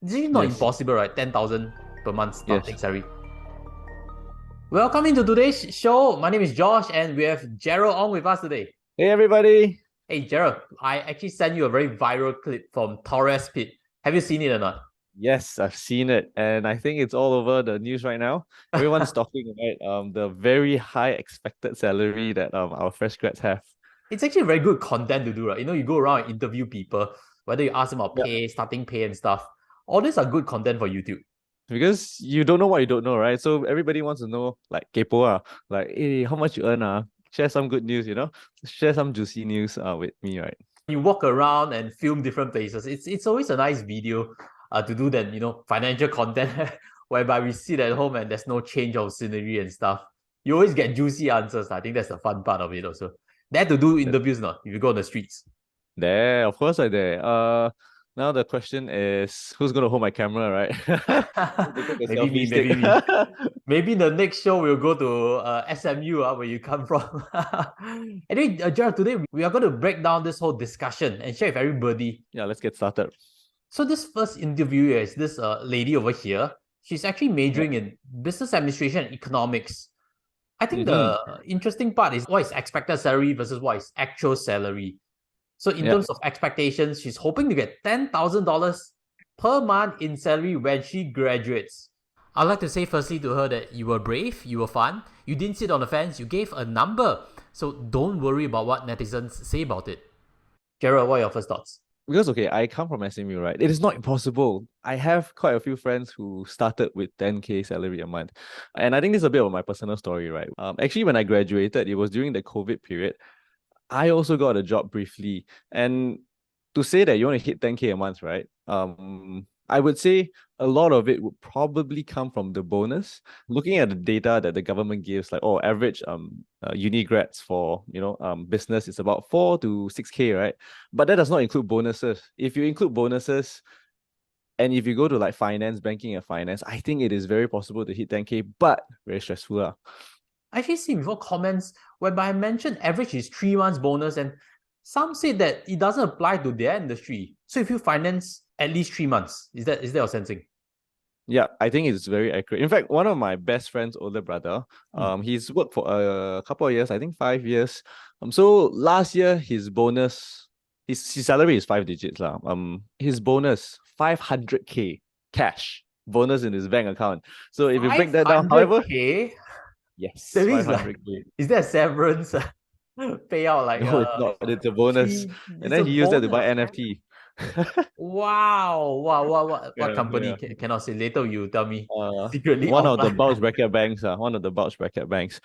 It's actually not Yes. impossible, right? 10,000 per month starting Yes. salary. Welcome into today's show. My name is Josh, and we have Gerald on with us today. Hey, everybody. Hey, Gerald, I actually sent you a very viral clip from Torres Pit. Have you seen it or not? Yes, I've seen it, and I think it's all over the news right now. Everyone's talking about the very high expected salary that our fresh grads have. It's actually very good content to do, right? You go around and interview people, whether you ask them about Yeah. pay, starting pay, and stuff. All these are good content for YouTube. Because you don't know what you don't know, right? So everybody wants to know, like, kepo, like, hey, how much you earn, Share some good news, Share some juicy news with me, right? You walk around and film different places. It's always a nice video to do that, financial content whereby we sit at home and there's no change of scenery and stuff. You always get juicy answers. I think that's the fun part of it also. They had to do interviews not if you go on the streets. There, of course I dare. Now the question is, who's gonna hold my camera, right? To take a Maybe selfie me, stick. maybe me. Maybe the next show we'll go to SMU, where you come from. Anyway, Gerald, today we are going to break down this whole discussion and share with everybody. Yeah, let's get started. So this first interview is this lady over here. She's actually Yeah. majoring in business administration and economics. I think Mm-hmm. the interesting part is what is expected salary versus what is actual salary. So in Yeah. terms of expectations, she's hoping to get $10,000 per month in salary when she graduates. I'd like to say firstly to her that you were brave, you were fun, you didn't sit on the fence, you gave a number. So don't worry about what netizens say about it. Gerald, what are your first thoughts? Because okay, I come from SMU, right? It is not impossible. I have quite a few friends who started with 10K salary a month. And I think this is a bit of my personal story, right? Actually, when I graduated, it was during the COVID period. I also got a job briefly. And to say that you want to hit 10K a month, right? I would say a lot of it would probably come from the bonus. Looking at the data that the government gives, like average uni grads for business is about 4 to 6K, right? But that does not include bonuses. If you include bonuses, and if you go to like finance, banking and finance, I think it is very possible to hit 10K, but very stressful. I actually see before comments whereby I mentioned average is 3 months bonus, and some say that it doesn't apply to their industry. So if you finance at least 3 months, is that your sensing? Yeah, I think it's very accurate. In fact, one of my best friend's older brother, he's worked for a couple of years, I think 5 years. So last year his bonus, his salary is 5 digits lah. His bonus 500K cash bonus in his bank account. So if you break that down, however, 500K? yes, That means like, 500K. is there a severance payout like No, it's not. It's a bonus, three? and It's a then he used that to buy bonus. NFT. Wow. What Yeah, company yeah. cannot say? Later you tell me uh secretly one of the offline. bulge bracket banks, one of the bulge bracket banks.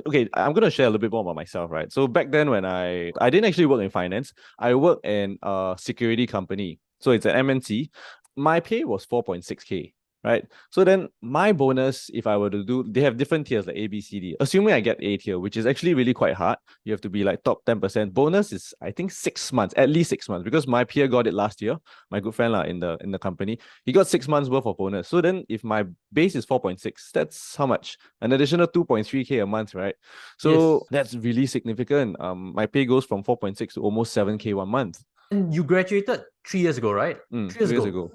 Okay, I'm gonna share a little bit more about myself, right? So back then when I didn't actually work in finance, I worked in a security company. So it's an MNC. My pay was 4.6K, right? So then my bonus, if I were to do, they have different tiers like A, B, C, D. Assuming I get A tier, which is actually really quite hard, you have to be like top 10%. Bonus is I think 6 months, at least 6 months, because my peer got it last year. My good friend in the company, he got 6 months worth of bonus. So then if my base is 4.6, that's how much? An additional 2.3K a month, right? So Yes. that's really significant. My pay goes from 4.6 to almost 7K 1 month. And you graduated 3 years ago, right? 3 years 2 years ago. ago.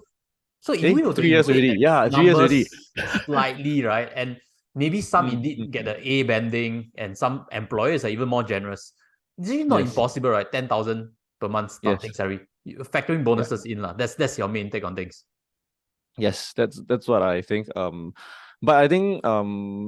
So if Okay, we were to 3 years inflate already. that Yeah, 3 years already. numbers slightly, right? And maybe some Mm, indeed mm, get mm. the A banding, and some employers are even more generous. It's really not Yes, impossible, right? 10,000 per month yes, starting salary. Factoring yeah, bonuses in, lah. That's your main take on things. yes. That's what I think. But I think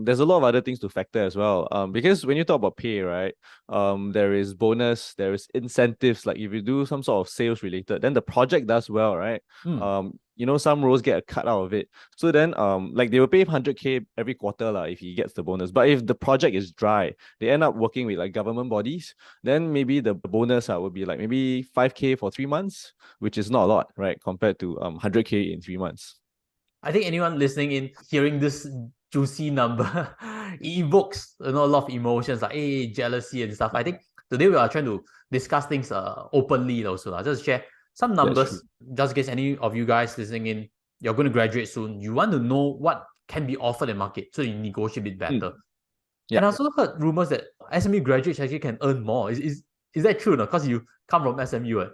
there's a lot of other things to factor as well. Because when you talk about pay, right, there is bonus, there is incentives. Like if you do some sort of sales related, then the project does well, right? Hmm. Some roles get a cut out of it. So then like they will pay 100K every quarter lah if he gets the bonus. But if the project is dry, they end up working with like government bodies, then maybe the bonus would be like maybe 5K for 3 months, which is not a lot, right? Compared to 100K in 3 months. I think anyone listening in, hearing this juicy number, it evokes a lot of emotions like jealousy and stuff. I think today we are trying to discuss things openly also. Just share some That's true. numbers, just in case any of you guys listening in, you're going to graduate soon. You want to know what can be offered in the market so you negotiate it Mm, better. yeah. And I also heard rumors that SMU graduates actually can earn more. Is that true? Because you come from SMU, right?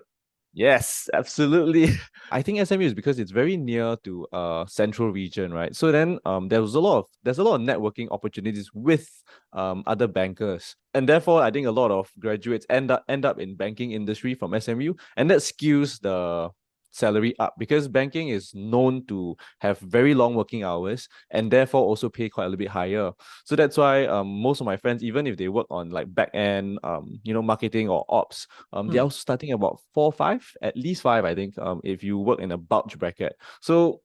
Yes, absolutely. I think SMU is because it's very near to central region, right? So then there's a lot of networking opportunities with other bankers. And therefore I think a lot of graduates end up in banking industry from SMU, and that skews the salary up because banking is known to have very long working hours and therefore also pay quite a little bit higher. So that's why most of my friends, even if they work on like back end marketing or ops, they're also starting about 4 5, at least 5, I think, if you work in a bulge bracket. So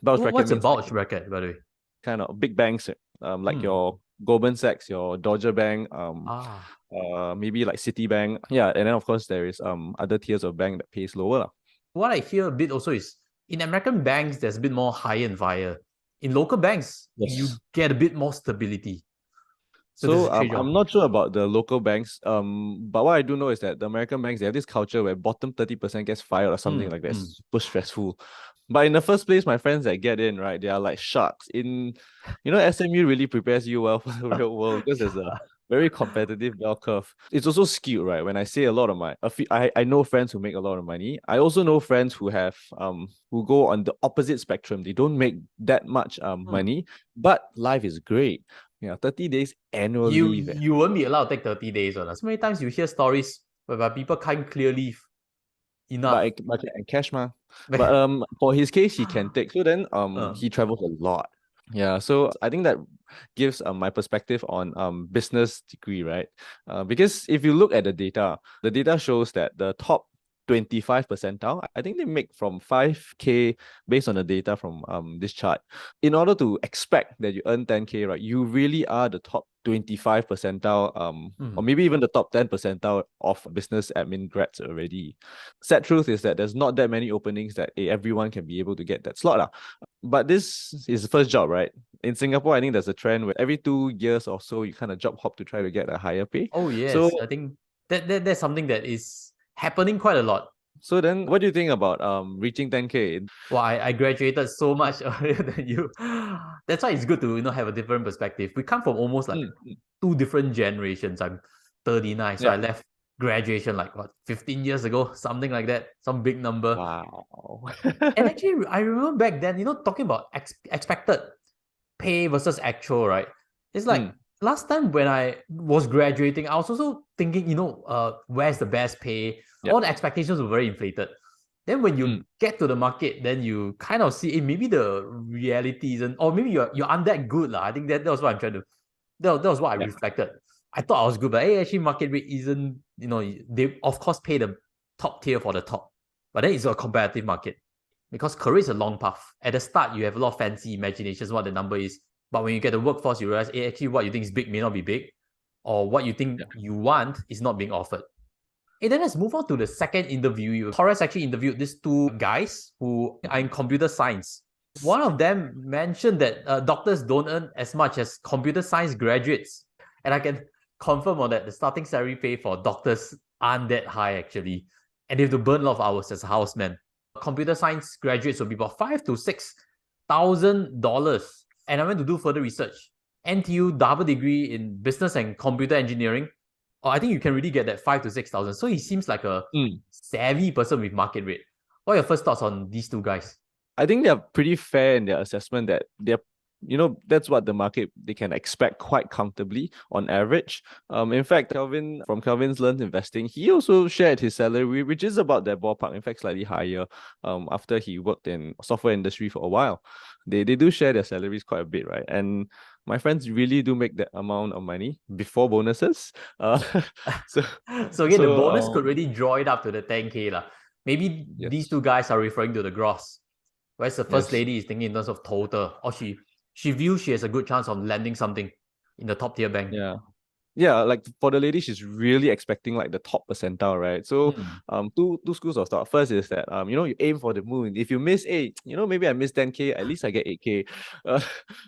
bulge bracket What's a means like bulge bracket, by the way? kind of big banks, like your Goldman Sachs, your Deutsche Bank, Ah. maybe like Citibank. Yeah, and then of course there is other tiers of bank that pays lower lah. What I hear a bit also is in American banks, there's a bit more higher and fire. In local banks, you Yes. get a bit more stability. So there's So a trade-off. I'm not sure about the local banks. But what I do know is that the American banks, they have this culture where bottom 30% gets fired or something like that. It's super stressful. But in the first place, my friends that get in, right, they are like sharks. SMU really prepares you well for the real world because there's a very competitive bell curve. It's also skewed, right? When I say I know friends who make a lot of money. I also know friends who go on the opposite spectrum. They don't make that much money, but life is great. Yeah, 30 days annual You leave. you won't be allowed to take 30 days on us. So many times you hear stories whereby people can't clear leave enough. But and cash ma. But for his case he can take. So then Uh, he travels a lot. Yeah, so I think that gives my perspective on business degree, right? Because if you look at the data shows that the top 25 percentile, I think they make from 5K based on the data from this chart. In order to expect that you earn 10K, right, you really are the top 25 percentile, or maybe even the top 10 percentile of business admin grads already. Sad truth is that there's not that many openings that everyone can be able to get that slot. But this is the first job, right? In Singapore, I think there's a trend where every 2 years or so, you kind of job hop to try to get a higher pay. oh So, yes, I think that's something that is happening quite a lot. so then what do you think about reaching 10K? Well, I graduated so much earlier than you. That's why it's good to have a different perspective. We come from almost like two different generations. I'm 39, so I Yeah. left graduation like what 15 years ago, something like that, some big number. Wow. And actually, I remember back then, talking about expected pay versus actual, right? It's like last time when I was graduating, I was also thinking, where's the best pay? Yep. All the expectations were very inflated. Then when you get to the market, then you kind of see, maybe the reality isn't, or maybe you're aren't that good lah. I think that was what I'm trying to. That was what I reflected. I thought I was good, but actually market rate isn't. They of course pay the top tier for the top, but then it's a competitive market because career is a long path. At the start, you have a lot of fancy imaginations what the number is, but when you get the workforce, you realize actually what you think is big may not be big, or what you think you want is not being offered. And then let's move on to the second interview. Torres actually interviewed these two guys who are in computer science. One of them mentioned that doctors don't earn as much as computer science graduates. And I can confirm on that the starting salary pay for doctors aren't that high actually. And they have to burn a lot of hours as a houseman. Computer science graduates will be about $5,000 to $6,000. And I went to do further research. NTU double degree in business and computer engineering, I think you can really get that 5,000 to 6,000. So he seems like a savvy person with market rate. What are your first thoughts on these two guys? I think they're pretty fair in their assessment that that's what the market they can expect quite comfortably on average. In fact, Kelvin from Kelvin's Learned Investing, he also shared his salary, which is about that ballpark, in fact, slightly higher. After he worked in software industry for a while, they do share their salaries quite a bit, right? And my friends really do make that amount of money before bonuses. So again, the bonus could really draw it up to the 10K lah. Maybe these two guys are referring to the gross, whereas the first lady is thinking in terms of total, or she views she has a good chance of landing something in the top tier bank. Yeah, like for the lady, she's really expecting like the top percentile, right? So two schools of thought. First is that you aim for the moon. If you miss 8, maybe I miss 10K, at least I get 8K.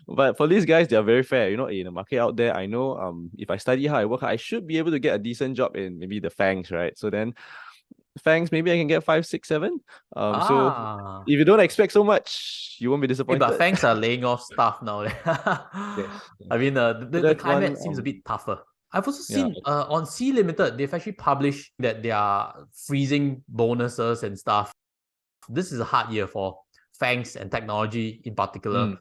But for these guys, they're very fair. In the market out there, I know if I study hard, I work hard, I should be able to get a decent job in maybe the FANGs, right? So then FANGs, maybe I can get 5, 6, 7. So if you don't expect so much, you won't be disappointed. But FANGs are laying off staff now. Yes. I mean, the climate seems a bit tougher. I've also Yeah. seen on C Limited, they've actually published that they are freezing bonuses and stuff. This is a hard year for FANGs and technology in particular. Mm.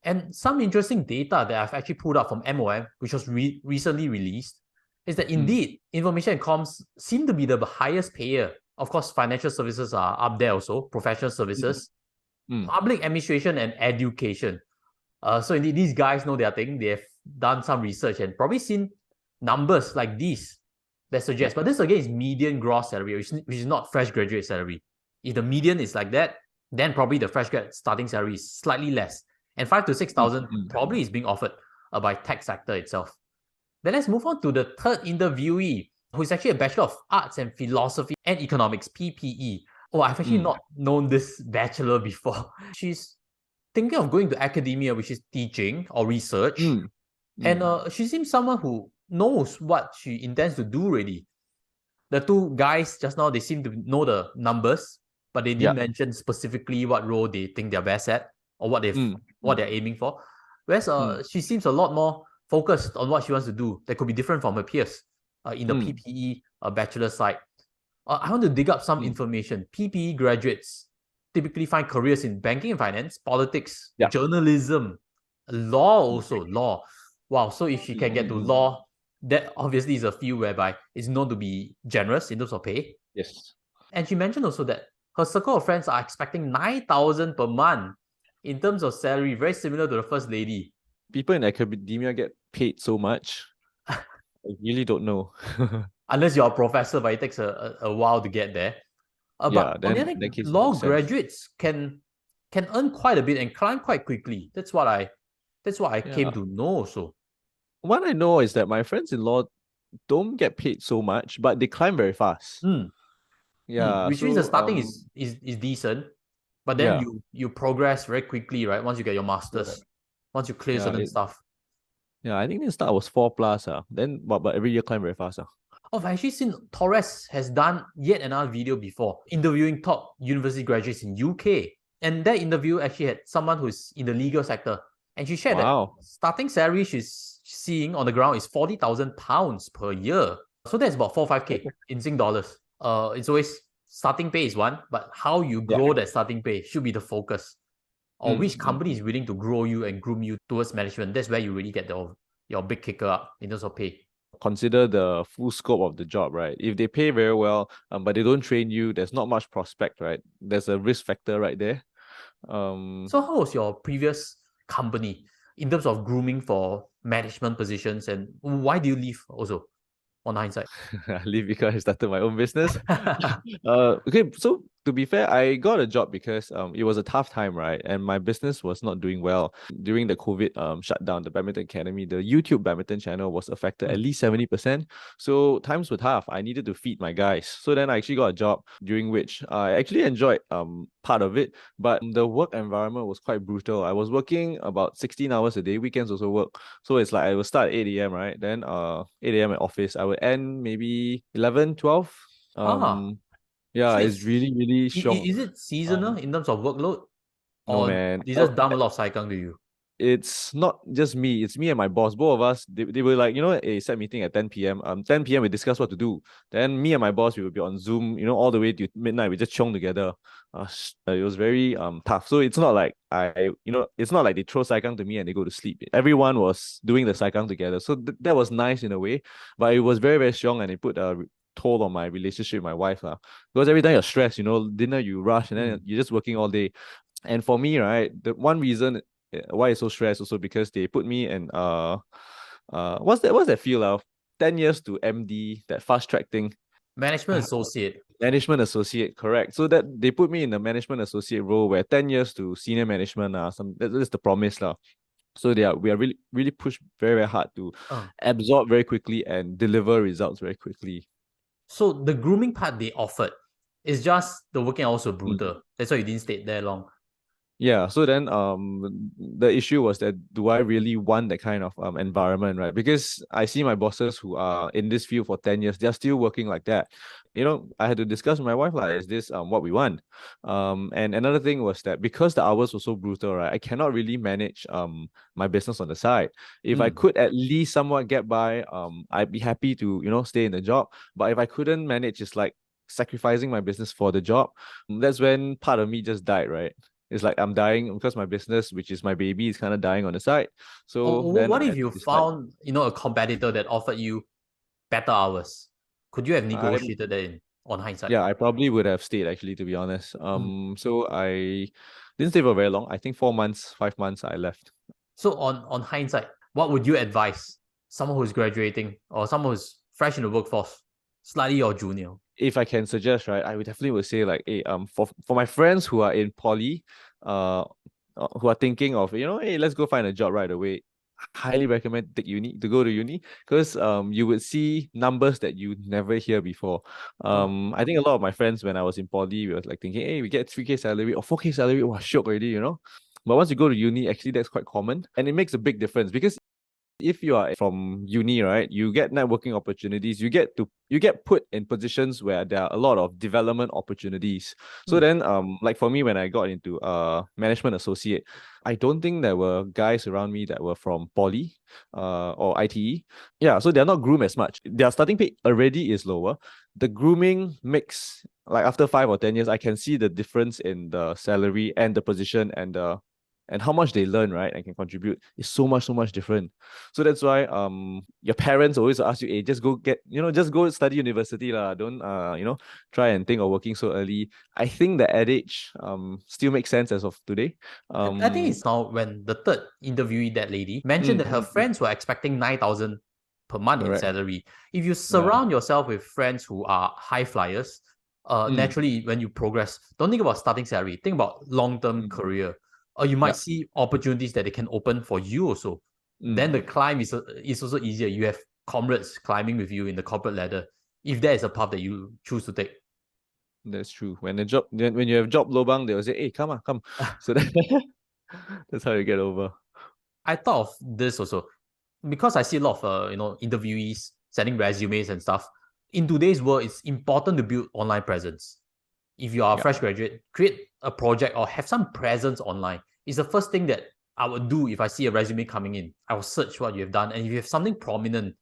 And some interesting data that I've actually pulled up from MOM, which was recently released, is that indeed information and comms seem to be the highest payer. Of course, financial services are up there also, professional services, public administration, and education. So indeed, these guys know their thing. They have done some research and probably seen numbers like these that suggest. But this again is median gross salary, which is not fresh graduate salary. If the median is like that, then probably the fresh grad starting salary is slightly less. And 5,000 to 6,000 probably is being offered by tech sector itself. Then let's move on to the third interviewee, who is actually a Bachelor of Arts and Philosophy and Economics, PPE. Oh, I've actually not known this bachelor before. She's thinking of going to academia, which is teaching or research. And she seems someone who knows what she intends to do already. The two guys just now, they seem to know the numbers, but they didn't mention specifically what role they think they're best at or what they're aiming for. Whereas she seems a lot more focused on what she wants to do that could be different from her peers in the PPE bachelor side. I want to dig up some information. PPE graduates typically find careers in banking and finance, politics, journalism, law also, law. Wow, so if she can get to law, that obviously is a field whereby it's known to be generous in terms of pay. Yes. And she mentioned also that her circle of friends are expecting 9,000 per month in terms of salary, very similar to the first lady. People in academia get paid so much. I really don't know. Unless you're a professor, but it takes a while to get there. But on the other hand, law graduates can earn quite a bit and climb quite quickly. That's what I came to know also. What I know is that my friends in law don't get paid so much, but they climb very fast. Which means the starting is decent, but then you progress very quickly, right? Once you get your masters, once you clear certain stuff. Yeah, I think the start was 4+. Then but every year climb very fast. Oh, I've actually seen Torres has done yet another video before, interviewing top university graduates in UK. And that interview actually had someone who's in the legal sector. And she shared that starting salary she's seeing on the ground is £40,000 per year. So that's about 4-5K in Sing dollars. It's always starting pay is one, but how you grow that starting pay should be the focus. Or which company is willing to grow you and groom you towards management. That's where you really get your big kicker up in terms of pay. Consider the full scope of the job, right? If they pay very well, but they don't train you, there's not much prospect, right? There's a risk factor right there. So how was your previous company in terms of grooming for management positions, and why do you leave also? On hindsight, I leave because I started my own business. Okay, so to be fair, I got a job because it was a tough time, right? And my business was not doing well during the COVID shutdown. The badminton academy, the YouTube badminton channel was affected at least 70%. So times were tough. I needed to feed my guys. So then I actually got a job during which I actually enjoyed part of it, but the work environment was quite brutal. I was working about 16 hours a day, weekends also work. So it's like I will start at 8 a.m., right? Then 8 a.m. at office. I would end maybe 11, 12. Yeah, so it's really, really short. Is it seasonal in terms of workload? No, man. They just dump a lot of saikang to you? It's not just me. It's me and my boss. Both of us, they were like, a set meeting at 10 p.m. 10 p.m. we discuss what to do. Then me and my boss, we would be on Zoom, all the way to midnight. We just chong together. It was very tough. So it's not like it's not like they throw saikang to me and they go to sleep. Everyone was doing the saikang together. So that was nice in a way, but it was very, very strong, and it put a toll on my relationship with my wife. Because every time you're stressed, dinner you rush, and then you're just working all day. And for me, right, the one reason why it's so stressed also because they put me in what's that field of 10 years to MD, that fast track thing. Management associate. Management associate, correct. So that they put me in the management associate role where 10 years to senior management, that's the promise. So we are really, really pushed very, very hard to absorb very quickly and deliver results very quickly. So the grooming part they offered is just the working hours were brutal. That's why you didn't stay there long. Yeah, so then the issue was that do I really want that kind of environment, right? Because I see my bosses who are in this field for 10 years, they're still working like that. I had to discuss with my wife, like, is this what we want? And another thing was that because the hours were so brutal, right, I cannot really manage my business on the side. If I Mm. could at least somewhat get by, I'd be happy to, stay in the job. But if I couldn't manage, it's like sacrificing my business for the job. That's when part of me just died, right? It's like I'm dying because my business, which is my baby, is kind of dying on the side. So then What I if had to you decide. found, a competitor that offered you better hours? Could you have I negotiated that in on hindsight? Yeah, I probably would have stayed actually, to be honest. Mm. So I didn't stay for very long. I think 4 months, 5 months I left. So on hindsight, what would you advise someone who's graduating or someone who's fresh in the workforce, slightly or junior? If I can suggest, right, I would definitely would say like, hey, for my friends who are in poly, who are thinking of, hey, let's go find a job right away. Highly recommend to go to uni because you would see numbers that you never hear before. Oh. I think a lot of my friends when I was in poly, we was like thinking, hey, we get 3K salary or 4K salary, wow, shook already. But once you go to uni, actually that's quite common and it makes a big difference because if you are from uni, right, you get networking opportunities. You get put in positions where there are a lot of development opportunities. So Hmm. then, like for me, when I got into management associate, I don't think there were guys around me that were from poly, or ITE. Yeah, so they're not groomed as much. Their starting pay already is lower. The grooming mix, like after 5 or 10 years, I can see the difference in the salary and the position and how much they learn, right, and can contribute is so much different. So that's why your parents always ask you, hey, just go study university lah. Don't try and think of working so early. I think the adage still makes sense as of today. I think Um it's now when the third interviewee, that lady, mentioned that her mm, friends were expecting 9,000 per month in correct. salary. If you Yeah. surround yourself with friends who are high flyers, Mm, naturally, when you progress, don't think about starting salary, think about long-term mm, career. Or you might yeah. see opportunities that they can open for you also. Then Mm, the climb is also easier. You have comrades climbing with you in the corporate ladder, if that is a path that you choose to take. that's true. When you have job lobang, they'll say, hey, come on, come. So that's how you get over. I thought of this also because I see a lot of interviewees sending resumes and stuff. In today's world, it's important to build online presence. If you are a Yeah. fresh graduate, create a project or have some presence online. It's the first thing that I would do if I see a resume coming in. I will search what you have done, and if you have something prominent,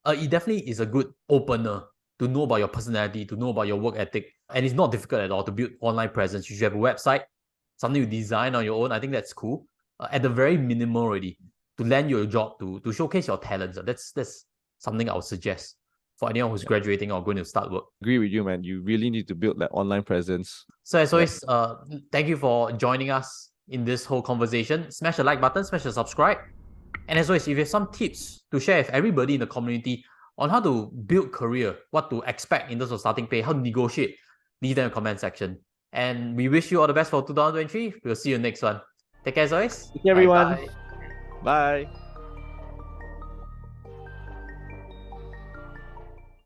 it definitely is a good opener to know about your personality, to know about your work ethic, and it's not difficult at all to build online presence. You should have a website, something you design on your own. I think that's cool. At the very minimum already, to land your job, to showcase your talents. That's something I would suggest for anyone who's Yeah. graduating or going to start work. Agree with you, man. You really need to build that online presence. So as Yeah. always, thank you for joining us in this whole conversation. Smash the like button, smash the subscribe. And as always, if you have some tips to share with everybody in the community on how to build career, what to expect in terms of starting pay, how to negotiate, leave them in the comment section. And we wish you all the best for 2023. We'll see you next one. Take care as always. Thank you, Bye everyone. bye. Bye.